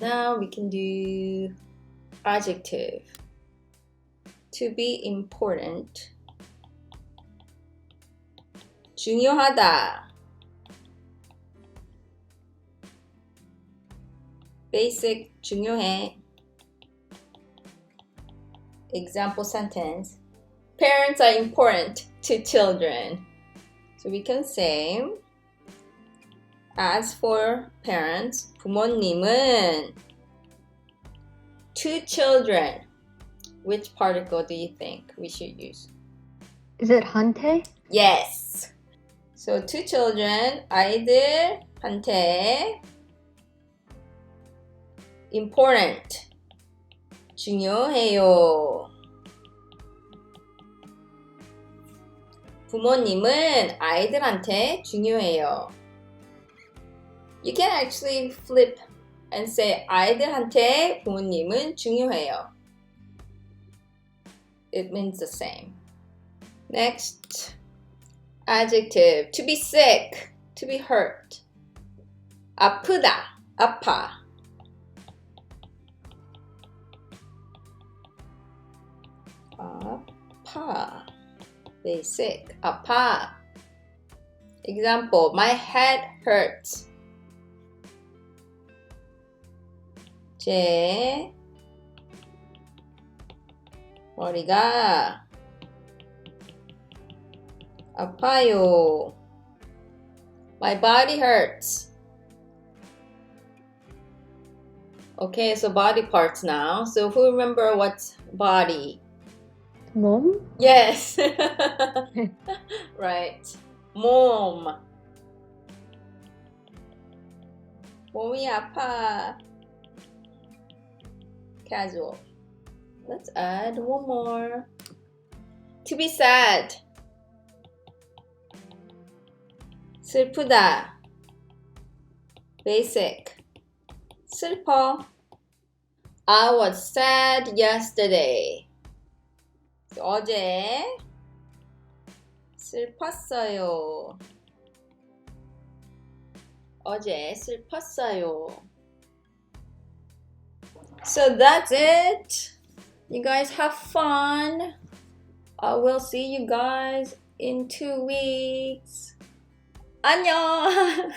Now we can do adjective. To be important. 중요하다. Basic, 중요해. Example sentence. Parents are important to children. So we can say, as for parents, 부모님은 to children. Which particle do you think we should use? Is it 한테? Yes. So to children, 아이들한테 important, 중요해요. 부모님은 아이들한테 중요해요. You can actually flip and say 아이들한테 부모님은 중요해요. It means the same. Next, adjective. To be sick, to be hurt. 아프다, 아파. 아파. Be sick, 아파. Example, my head hurts. 제 머리가 아파요. My body hurts. Okay, so body parts now. So who remember what's body? 몸? Yes. Right. 몸. 몸이 아파. Casual. Let's add one more. To be sad. 슬프다. Basic. 슬퍼. I was sad yesterday. So, 어제 슬펐어요. 어제 슬펐어요. So that's it. You guys have fun. I will see you guys in 2 weeks. 안녕.